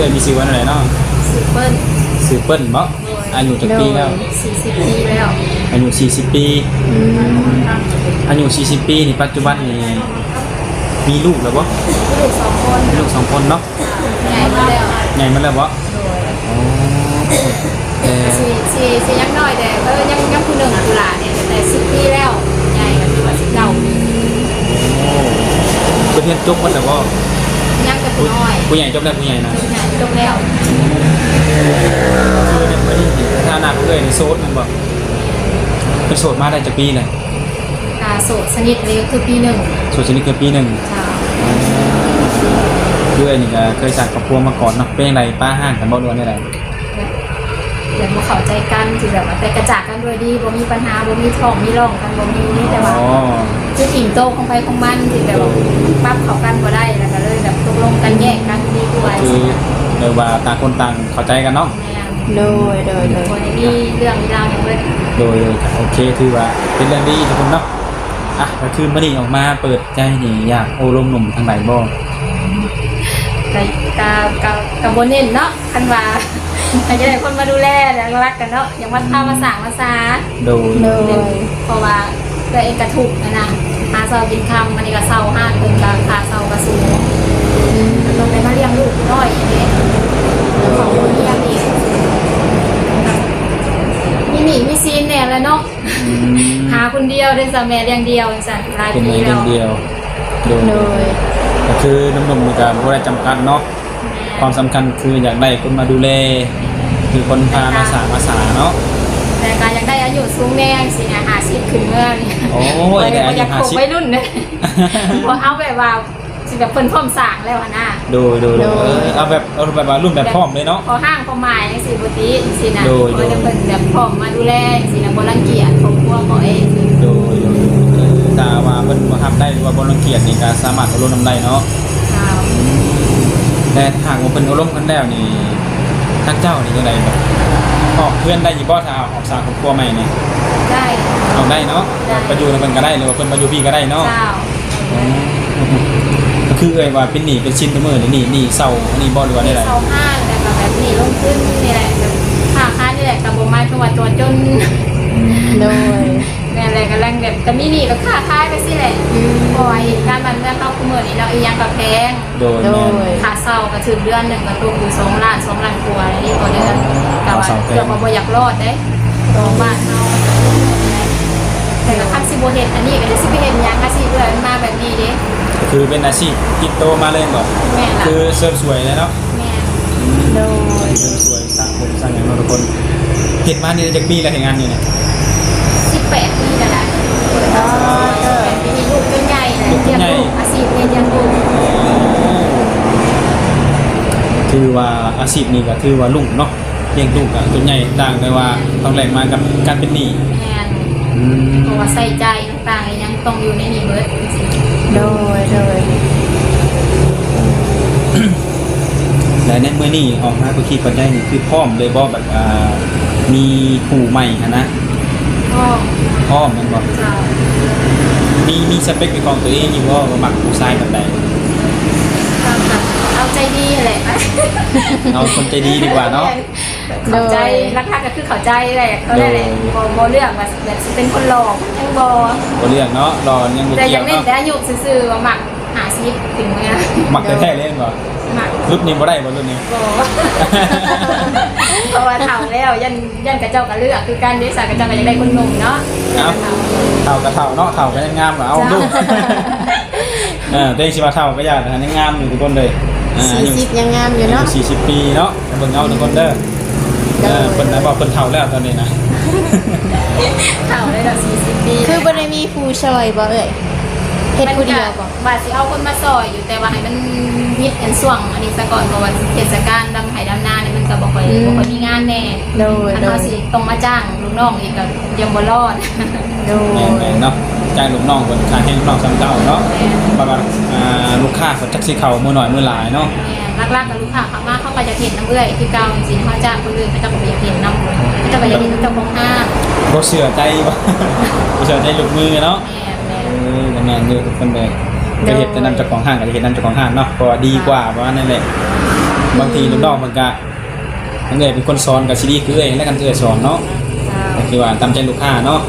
อ้ยมีชื่อว่าอะไรเนาะซื้อเปิ้ลชื่อเปิ้ลเนาะอายุจักปีแล้ว40 ปีแล้วอายุ40 ปีอายุ40 ปีนี่ปัจจุบันนี่มีลูกแล้วบ่มีลูก2 คนมีลูก2 คนเนาะใหญ่มาแล้วบ่อ๋อสิยังน้อยแต่ยังผู้หนึ่งตุลาเนี่ยแต่10 ปีแล้วใหญ่ก็ถือว่า19 ปีเรียนจบหมดแล้วบ่ยังก็น้อยผู้ใหญ่จบแล้วผู้ใหญ่นะจบแล้วคือเนี่ยไม่ได้ถ้าหนักเลยในโซดมันบอกเป็นโสดมาได้จะปีเลยโสดสนิทเลยคือปี 1โสดชนิดคือปี 1ด้วยนี่ก็เคยจากครอบครัวมาก่อนเนาะเป็นยังไงป้าห้างกันบ่ล้วนได้ไรเดี๋ยวมาเข้าใจกันคือแบบว่าแต่กระจากกันด้วยดีบ่มีปัญหาบ่มีท้องมีร่องกันบ่มีนี่แต่ว่าคือถิ่งโตของไปของมันที่แบบปรับเข้ากันบ่ได้แล้วก็เลยแบบตกลงกันแยกกันดีกว่าคือเลยว่าต่างคนต่างเข้าใจกันเนาะโดยคนนี้เรื่องราวอย่างเลยโดยโอเคถือว่าเป็นเรื่องดีทุกคนเนาะอ่ะก็คือมื่อนี้ออกมาเปิดใจนี่อยากโอ้ลมหนุ่มทางไหนบ่กับโบเน้นเนาะคันว่าจะได้คนมาดูแลแล้วรักกันเนาะอย่างวัดท่ามาสั่งมาซาโดยเพราะว่าตัวเองกระทุกนะหาเสากินคำมันนี่ก็เสาห้าคนกับขาเสากระสูงลงไปมาเลี้ยงลูกน้อยอย่างนี้ของคนเลี้ยงอีกมีหนีมีซีนแน่แล้วเนาะหาคนเดียวได้สามีเลี้ยงเดียวสั่นรายปีแล้วโดยก็คือหนุ่มๆมีการบ่ได้จำกัดเนาะความสำคัญคืออยากได้คนมาดูแลคือคนพามาสาเนาะแต่การอยากได้อายุสูงแน่สินะ50ขึ้นเมื่อนี่โอ้ยอยากคบไว้รุ่นเนี่ยพอเอาแบบว่าสิแบบเพิ่นพร้อมสร้างแล้วนะโดยเอาแบบว่ารุ่นแบบพร้อมเลยเนาะพอห้างพอหมายจังซี่บ่ติสินะพอจะเพิ่นแบบพร้อมมาดูแลสินะบ่รังเกียจครอบครัวบ่เองโดยถ้าว่าเพิ่นบ่ทำได้หรือว่าบ่รังเกียจนี่ก็สามารถเอาลดน้ำได้เนาะแต่หากว่าเพิ่นเอาลงกันแล้วนี่ทางเจ้านี่จังได๋แบบออกเพื่อนได้อยู่บ่ถ้าออกสร้างครอบครัวใหม่นี่ได้เอาได้เนาะไปอยู่นำเพิ่นก็ได้หรือว่าเพิ่นมาอยู่พี่ก็ได้เนาะก็คือเอ่ยว่าเป็นหนี้เป็นชิ้นเป็นมื้อนี่เศร้าอันนี้บ่หรือว่าได้เศร้าห้างแต่ก็แบบหนี้ลงทุนนี่แหละแบบค้านี่แหละก็บ่มาเพราะว่าตัวจนโดยแม่อะไรกำลังแบบก็มีหนี้ก็ค้าขายไปสิแหละเพราะว่าเหตุการณ์มันเมื่อเข้ามื้อนี้เนาะอีหยังก็แพงโดยค่าเช่าก็ถึงเดือนนึงก็ตกอยู่2 ล้านกว่านี่ต่อเดือนก็ว่าเกือบบ่อยากรอดเด้โรงบ้านเฮาแต่ก็คันสิบ่เฮ็ดอันนี้ก็สิไปเฮ็ดหยังอาชีพเอื้อมันมาแบบนี้เด้คือเป็นอาชีพติดโตมาเลยบ่คือเสริมสวยเลยเนาะแม่โดยเสริมสวยสร้างผมสร้างหยังเนาะทุกคนเฮ็ดมานี่จักปีแล้วเฮ็ดงานอยู่เนี่ย18 ปีแล้วล่ะปีนี้ลูกจนใหญ่แล้วเรียนลูกอาชีพเรียนลูกคือว่าอาชีพนี้ก็คือว่าลุงเนาะเลี้ยงลูกจนใหญ่ต่างแต่ว่าต้องแลกมากับการเป็นหนี้เพราะว่าใส่ใจต่างๆยังต้องอยู่ในนี้เบิดโดยและในเมื่อนี้ออกมาก็คิดปัจจัยนี่คือพร้อมเลยบ่แบบมีผู้ใหม่นะพร้อมแม่นบ่มีสเปคเป็นของตัวเองอยู่บ่ว่ามักผู้ชายแบบใดเอาใจดีแหละเอาคนใจดีดีกว่าเนาะเข้าใจรักก็คือเข้าใจแหละเขาได้แหละบ่เรื่องว่าแบบเป็นคนหล่อยังบ่เรื่องเนาะหล่อยังบ่เกี่ยวแต่ยังไม่ได้อายุซื่อๆว่ามัก50ถึงเนี่ยมักแท้ๆเล่นบ่รุ่นนี้บ่ได้บ่รุ่นนี้เพราะว่าเฒ่าแล้วยันกระเจ้าก็เลือกคือการเดซ่ากระเจ้าก็อยากได้คนหนุ่มเนาะเฒ่าก็เฒ่าเนาะเฒ่าก็ยังงามกว่าเอาดูเด็กสิว่าเฒ่าก็อยากยังงามอยู่ทุกคนเลย40ยังงามอยู่เนาะ40 ปีเนาะเบิ่งเอาทุกคนเด้อเพิ่นน่ะบอกเพิ่นเฒ่าแล้วตอนนี้นะเฒ่าได้แล้ว40 ปีคือบ่ได้มีผู้ช่วยบ่เอ่ยเฮ็ดผู้เดียวบ่ว่าสิเอาคนมาซอยอยู่แต่ว่าให้มันมิดอันช่วงอันนี้ซะก่อนเพราะว่าเทศกาลดำไห้ดำนาเนี่ยมันก็บ่ค่อยมีงานแน่โดยเฮาสิต้องมาจ้างลูกน้องอีกก็ยังบ่รอดโดยเนาะจ้างลูกน้องเพิ่นค่าแรงลูกน้องซ้ำเจ้าเนาะว่าลูกค้าเพิ่นจักสิเข้ามื้อน้อยมื้อหลายเนาะหลักๆกับลูกค้าเขามาเขาก็จะเห็นน้ำเอื้อยคือเก่าจริงๆเขาจ้างคนอื่นเขาจะบ่อยากเห็นน้ำเขาจะบ่อยากเห็นเจ้าของห้างบ่เชื่อใจบ่เชื่อใจลูกมือเนาะแม่นอยู่ทุกคนเลยก็เห็นแต่นำเจ้าของห้างก็จะเห็นนำเจ้าของห้างเนาะก็ดีกว่าเพราะว่านั่นแหละ บางทีน้องๆมันก็เอ้ยเป็นคนสอนกับซีดีคือเอ้ยแล้วกันเอ้ยสอนเนาะก็คือว่าตามใจลูกค้าเนาะ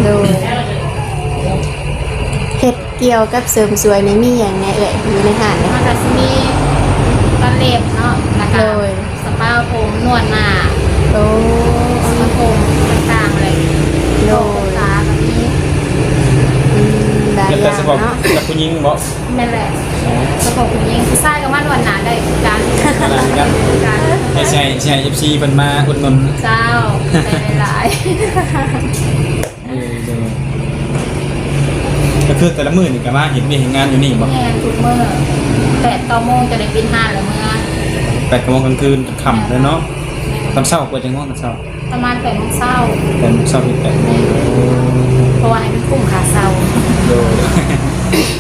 โดยเฮ็ดเกี่ยวกับเสริมสวยนี่มีหยังแหน่เอ่ยอยู่ในห้างเนี่ย มันก็สิมีตะเล็บเนาะแล้วก็ โดย สปาผมนวดหน้า โอ้ สปาผมต่างๆอะไร โดย ตาแบบนี้ หลาย แล้ว อ แต่ ย่าง เฉพาะ เนาะ กับผู้หญิงบ่ แม่นแหละสปาผู้หญิงผู้ชายก็มานวดหน้าได้คือกัน อะไรกัน คือกัน ให้ใช่ FC เพิ่นมาอุดหนุน เจ้าใจหลาย ก็คือแต่ละมื้อนี่ก็มาเห็นเวียกเห็นงานอยู่นี่บ่ แม่นทุกมื้อ8-9 โมงจะได้ปิดห้างแล้วเมื่อ 8 โมงกลางคืนค่ำแล้วเนาะตอนเช้าเปิดจังโมงตอนเช้า ประมาณ8 โมงเช้า 8 โมงเช้าถึง8 โมง เพราะว่าให้เป็นกลุ่มขาเช้า โดย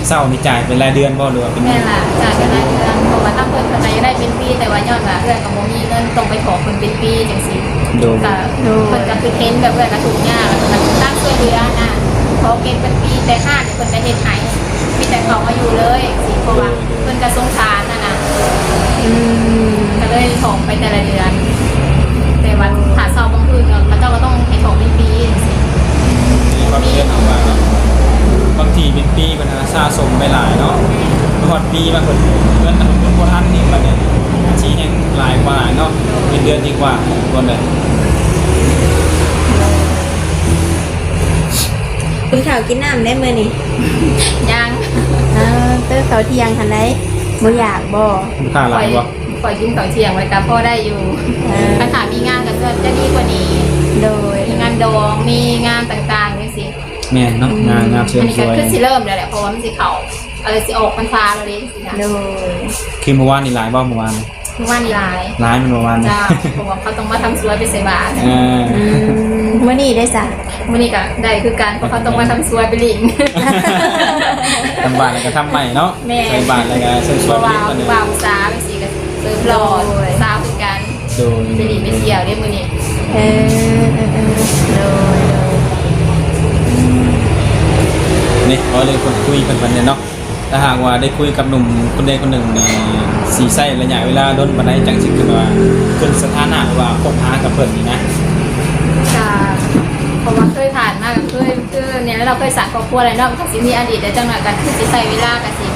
เช้านี่จ่ายเป็นรายเดือนบ่หรือว่าเป็น แม่ล่ะจ่ายกันได้เดือนเพราะว่าตั้งเพิ่นภายในได้เป็นปีแต่ว่ายอดว่าเอื้อยกับบ่มีเงินต้องไปขอเพิ่นเป็นปีจังซี่ โดย ก็เพิ่นก็คือเห็นแบบเอื้อยก็ถูกยากแล้วก็ตั้งช่วยเหลือนะขอเก็บเป็นปีแต่ห้าเนี่ยเพิ่นจะเฮ็ดให้มีแต่เขามาอยู่เลยสิเพราะว่าเพิ่นก็สงสารนะ อืม ก็เลยถมไปแต่ละเดือน แต่วันหาเช้าบางคืนก็เจ้าก็ต้องให้ถมเป็นปีจังซี่ ความเชื่อของว่าบางทีเป็นปีมันสะสมไปหลายเนาะบางปีบางคนเงินมันเป็นคนทันนี่บัดเนี่ยอาชีพแห่งหลายกว่าเนาะเป็นเดือนดีกว่าคนเลย กินข้าวกินน้ำได้มื้อนี่ ยัง เต้อเขาวเที่ยงทันได้บ่อยากบ่ ลูกค้าหลายบ่ ปล่อยกินข้าวเที่ยงไว้กับพ่อได้อยู่ ถ้าขามีงานกันจะดีกว่านี้ โดย มีงานดองมีงานต่างๆนี่สิ แม่นเนาะงานเสริ อั ม นนี้ ส ก็ วย คือสิเริ่มแล้วแหละเพราะว่ามันสิเขาอะไรสิออกพรรษาแล้วนี่สินะ โดย คือเมื่อวานนี่หลายบ่เมื่อวาน ทุกวันนี้หลาย หลายมันเมื่อวาน เจ้าเพราะว่าเขาต้องมาทำสวยไปใส่บาตร เออ มื้อนี้ได้ซะ วันนี้ก็ได้คือการเพราะเขาต้องมาทำสวยไปลิง ทำบ้านแล้วก็ทำใหม่เนาะ แม่ ใส่บ้านแล้วก็เสริมส เพ วย ราะ ไป ว่า นิดนึง วาวสาไปสิก็เสริมหล่อสาวคือกัน โดย ไปดีไปเที่ยวได้มื้อนี้ เอโดย นี่เอาเลยคนคุยกันวันนี้เนาะถ้าหากว่าได้คุยกับหนุ่มคนใดคนหนึ่งนี่สีไส้ระยะเวลาโดนปานใดจังสิคือว่าขึ้นสถานะว่าคบหากับเพิ่นนี่นะ ค่ะเพราะว่าเคยผ่านมากับคือเนี่ยแล้วเราเคยสร้างครอบครัวอะไรเนาะมันก็สิมีอดีตแต่จังหวะกันคือสิใส่เวลากันสิ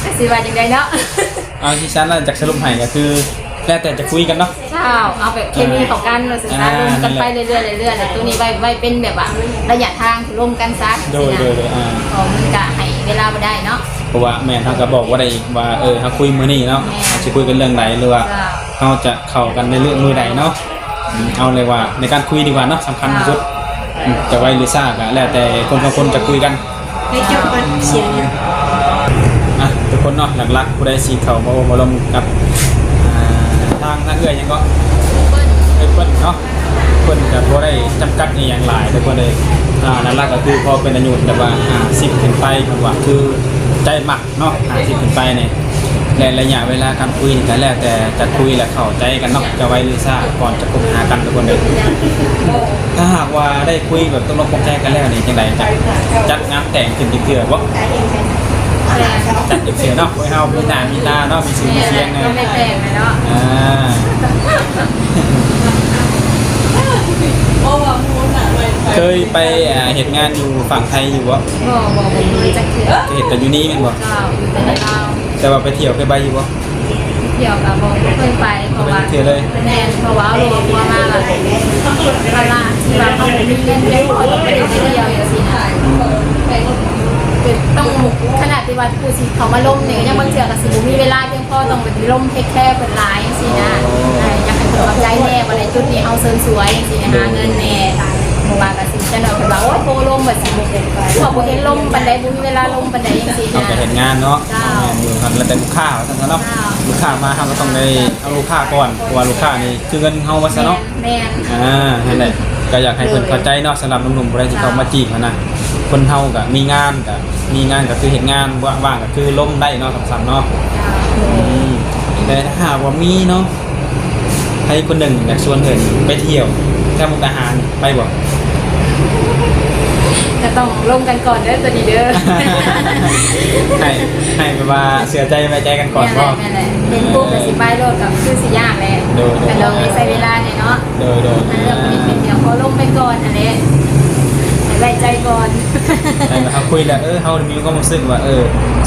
ก็สิว่าจังไดเนาะ เอาที่ฉันน่ะจากสรุปให้ก็คือแล้วแต่จะคุยกันเนาะ เจ้าเอาแบบเคมีของกันเราศึกษาร่วมกันไปเรื่อยๆเรื่อยๆแล้วตัวนี้ไว้เป็นแบบว่าระยะทางร่วมกันซะ โดยมันก็ให้เวลาบ่ได้เนาะ เพราะว่าแม่ทางก็บอกว่าได้อีกว่าเฮาคุยมื้อนี้เนาะจะคุยกันเรื่องใดหรือว่าเฮาจะเข้ากันในเรื่องมือใดเนาะเอาเลยว่าในการคุยดีกว่าเนาะสำคัญที่สุดจะไว้หรือซ่าก็แล้วแต่คนสองคนจะคุยกัน ให้จบก่อนเสียงเนี่ย อ่ะทุกคนเนาะหลักๆผู้ใดสิเข้ามาบ่ลงกับทางเอื้อยหยังก็ เปิ้ล เปิ้ลเนาะเปิ้ลก็บ่ได้จำกัดอีหยังหลายแต่ก็ได้นั่นล่ะก็คือพอเป็นอายุแต่ว่า50ขึ้นไปเพิ่นว่าคือใจมักเนาะ50ขึ้นไปเนี่ยและระยะเวลาการคุยนี่ก็แล้วแต่จะคุยและเข้าใจกันเนาะจะไว้หรือซ่าก่อนจะคบหากันทุกคนเลยถ้าหากว่าได้คุยแบบตกลงปลงใจกันแล้วนี่จังไดจะจัดงานแต่งขึ้นอีกเทื่อบ่ แรง จัดอีกเทื่อเนาะไว้เฮามีหน้ามีตาเนาะมีชื่อมีเสียง ก็ไม่แปลกเลยเนาะ เคยไปเหตุงานอยู่ฝั่งไทยอยู่บ่ บอกเลยจะเถื่อ เหตุกันอยู่นี่แม่นบ่ เจ้าอยู่แต่ในเรา แต่ว่าไปเที่ยวเคยไปอยู่บ่ เที่ยวกับบอกเคยไปเพราะว่า เที่ยวเลย แน่นเพราะว่าเอาลงมามาแบบตลาดที่ว่าเขามีเงินเลี้ยงพอต้องไปเที่ยวอย่างสินะต้องขนาดที่ว่าผู้สิเขามาล่มเนี่ยยังบางเทื่อกับสิบุมีเวลาเพียงพอต้องไปล่มเทคแค่เป็นหลายสินะอยากให้คนใจแน่ว่าในจุดนี้เอาเสริมสวยสินะหาเงินแน่เมื่อวานกับสิจะเดินไปว่าโอ้ยโบลมแบบสิบุเขาบอกเห็นลมปันใดบุมีเวลาลมปันใดอย่างสิ ต้อง นะ ไปเห็นงานเนาะอยู่ทำแล้วแต่ลูกค้าว่าซั่นเนาะลูกค้ามาเฮาก็ต้องได้เอาลูกค้าก่อนเพราะว่าลูกค้านี่คือเงินเฮาว่าซะเนาะ แม่ นั่นแหละก็อยากให้เพิ่นเข้าใจเนาะสำหรับหนุ่มๆผู้ใดที่เขามาจีบนะคนเฮาก็มีงานก็คือเฮ็ดงานว่างๆก็คือล้มได้เนาะสำคัญเนาะแต่ถ้าหากว่ามีเนาะให้คนหนึ่งอยากชวนเพิ่นไปเที่ยวแถวมุกดาหารไปบ่ ก็ต้องลงกันก่อนเด้อตัวนี้เด้อ ให้แบบว่าเสียใจไว้ใจกันก่อน แม่ บ่ แหละเป็นปุ๊บกับสิบใบโลดกับคือสิยากแหละแต่เราไม่ใช้เวลาเนี่ยเนาะ โดย มันเรื่องมันเป็นเดียวพอลงไปก่อนอันนี้ให้ไว้ใจก่อน แต่เขาคุยแล้วเขามีความรู้สึกว่า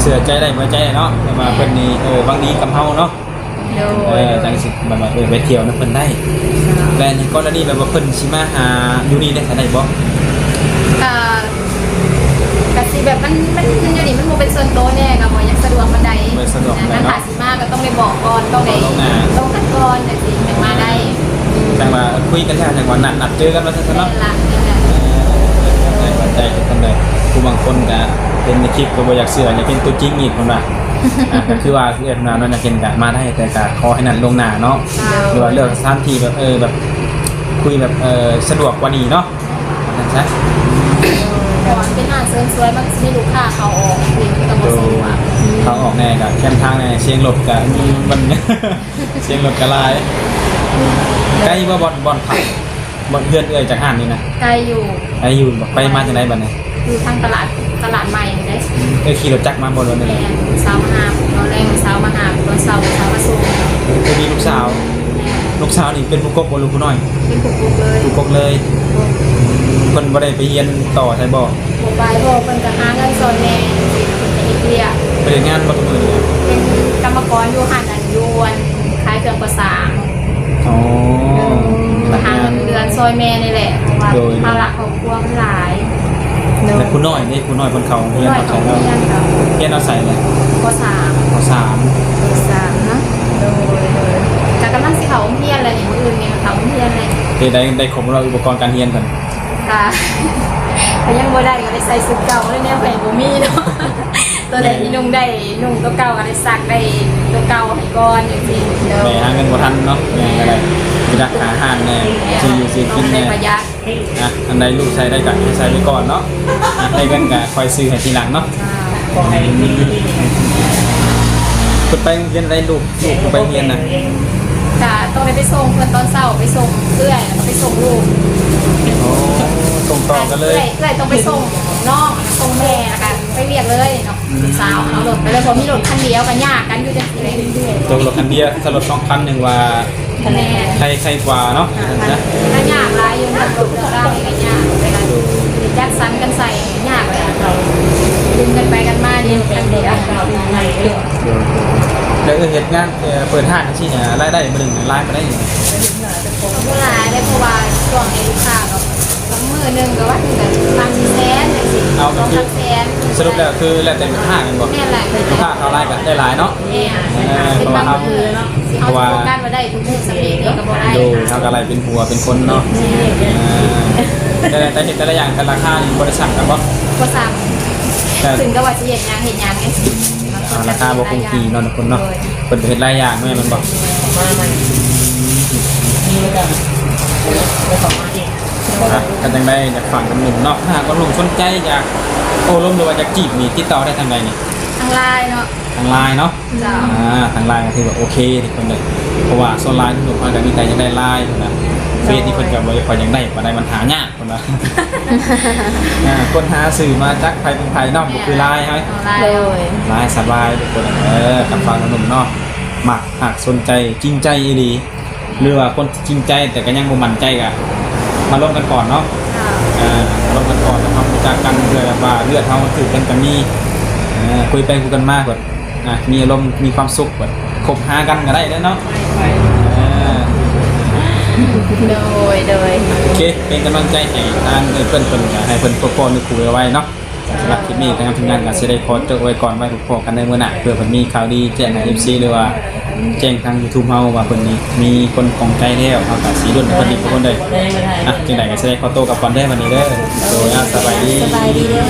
เสียใจได้ไว้ใจเนาะแต่ว่าเพิ่นนี่บางดีกับเฮาเนาะ โดย จังสิแบบว่าไปเที่ยวนํเพิ่นได้แต่ในกรณีแบบว่าเพิ่นสิมาหาอยู่นี่ได้ได้บ่ กะสิแบบมันอยู่นี่มันโมเป็นส่วนโตวแน่กับหมอยังสะดวกบันไดมันผ่าสิมากก็ต้องไปบอกก่อนต้องไปต้องกันก่อนแต่สิเป็นมาได้ จังว่าคุยกันแล้วจังว่านัดเจอกันว่าซั่น เป็น เนาะ หลักนี่แหละ เข้าใจกันเลยผู้บางคนก็เป็นในคลิปก็บ่อยากเชื่ออยากเป็นตัวจริงอีกคนว่าก็คือว่าคือนานั่นน่ะเห็นก็มาได้แต่ก็ขอให้นัดลงหน้าเนาะหรือว่าเลือกสถานที่แบบแบบคุยแบบสะดวกกว่านี้เนาะนั่นซะ ก่อนเป็นอาหารเสริมสวยมันจะมีลูกค้าเขาออกคือต้องมาซื้อว่า เขาออกแน่กับแคมทางแน่เสียงรถกับมัน เสียงรถกระลายใกล้ว่าบอลผักบอลเพื่อนจากห้างนี่นะ ไกลอยู่ ไอ้อยู่ไปมาจากไหนบ้านไหน อยู่ทางตลาดใหม่ได้ ขี่รถจักรมาบนรถนี่แห แม่ ละ เสาร์มาหาตอนแรกเสาร์มาหาตอนเสาร์มาส่ง จะมีลูกสาวนี่เป็นผู้กบบนลูกผู้น้อย เป็นปุกเลย ผู้กบเลยคนบ่ได้ไปเรียนต่อใช่บ่ โมบายบอกเป็นกระหาเงินซอยแม่เป็นจะเรียก ไปเรียนงานบ่ทุกมื้อนี่ เป็นกรรมกรอยู่หันอันยวนขายเครื่องประสาน อ๋อ ประหาเงินเดือนซอยแม่นี่แหละเพราะว่าภาระของครัวมันหลาย แต่ผู้น้อยนี่ผู้น้อยคนเขาเรียน ด้วย เอา ข ใส่ อง แล้ว เรียนกับ เรียนเอาใส่เลย ปสาม เอาสาม สามนะโดยจากกำลังสิเขาเพียนอะไรอย่างอื่นเนี่ยเขาเพียนอะไร ได้ครบเราอุปกรณ์การเรียนกัน กะแต่ยังบ่ได้ก็ได้ใส่สุดเก่าเลยเนี่ยไปบ่มีเนาะตัวใดที่นุ่งได้นุ่งตัวเก่าก็ได้ซักได้ตัวเก่าให้ก่อนอย่างที่เดี๋ยว แม่หาเงินบ่ทันเนาะแม่ก็ได้มีรักหาอาหารแน่ซื้ออยู่ซื้อกิน ได้ แน่ ประหยัด อันใดลูกใช้ได้ก็ใช้ไปก่อนเนาะได้เงินก็คอยซื้อให้ทีหลังเนาะคุณไปเรียนอะไรลูกไปเรียนน่ะ กะต้องได้ไปส่งเพื่อนตอนเช้าไปส่งเอื้อยแล้วก็ไปส่งลูก โอ้ส่งต่อกันเลย เอื้อยต้องไปส่งน้องส่งแม่แล้วกันไปเรียกเลยเนาะลูกสาวเอารถไปเลยเพราะมีรถคันเดียวกันยากกันอยู่จังซี่เลย ตัวรถคันเดียวถ้ารถ2,000นึงว่า แม่ ใครกว่าเนาะนะ กันยากหลายอยู่นะรถเรื่องราวนี่กันยากเวลาจัดสรรกันใส่ยากเลยเราดึงกันไปกันมาเดียวกันเดียว แล้วเหตุงานเปิดห้างที่เนี่ยรายได้มื้อนึงรายมาได้อยู่ เวลาได้เพราะว่าช่วงนี้ลูกค้าก็ทั้งมือหนึ่งก็ว่าถึงกับ3-4 แสนอย่างสิ2-3 แสน สรุปแล้วคือแล้วแต่ห้างกันบ่ แม่แหละ ลูกค้าเขารายกันได้หลายเนาะ แม่เป็นบางมือเนาะที่เขาโฟกัสมาได้ทุกมือสำเร็จเองก็บ่ได้ ดูเท่ากับอะไรเป็นหัวเป็นคนเนาะแต่เห็นแต่ละอย่างแต่ราคานี่บริษัทกันบ่ ก็สั่งถึงก็ว่าสิเห็นยังไงสิ ราคาบ่คงที่เนาะทุกคนเนาะเป็นเห็นหลายอย่างแม่มันบ่กันจังได้อยากฟังกันหนุ่มเนาะถ้าก็หนุ่มสนใจอยากโอ้ลมหรือว่าอยากจีบนี่ติดต่อได้ทางใดนี่ ทางไลน์เนาะ ทางไลน์เนาะ จ้า ทางไลน์ก็คือแบบโอเคทุกคนเลยเพราะว่าโซนไลน์ที่หนุ่มเขาจะมีแต่ยังได้ไลน์นะเฟซที่เพิ่นก็บ่ค่อยยังได้ปานใดมันหายากคนละคนหาสื่อมาจักไผเป็นไผเนาะบ่คือไลน์เฮ้ย ไล โด น์ ย ไลน์สบายทุกคนกับฟังหนุ่มเนาะมักหักสนใจจริงใจอีหลีหรือว่าคนจริงใจแต่ก็ยังบ่มั่นใจก็มาลงกันก่อนเนาะลงกันก่อนทำรู้จักกันเพื่อว่าเลือดเฮาถือกันก็มีคุยไปคุยกันมากกว่ามีอารมณ์มีความสุขแบบคบหากันก็ได้เนาะ โดย โอเคเป็นกำลังใจให้ทางเพื่อนให้เพื่อนพวกนึกคุยเอาไว้เนาะสำหรับคลิปนี้ทางทีมงานก็จะได้ขอจบไว้ก่อนไว้พวกกันในมื้อหน้าเพื่อเพิ่นมีข่าวดีแจ้งให้ FC หรือว่าแจ้งทาง YouTube เฮาว่าเพิ่นนี้มีคนของใจแล้วเฮาก็สิรุ่นเพิ่นอีกทุกคนเลยจังได๋ก็จะได้ขอโตวกับก่อนเด้อวันนี้เด้อโดยสบายดี สบายดีเด้อ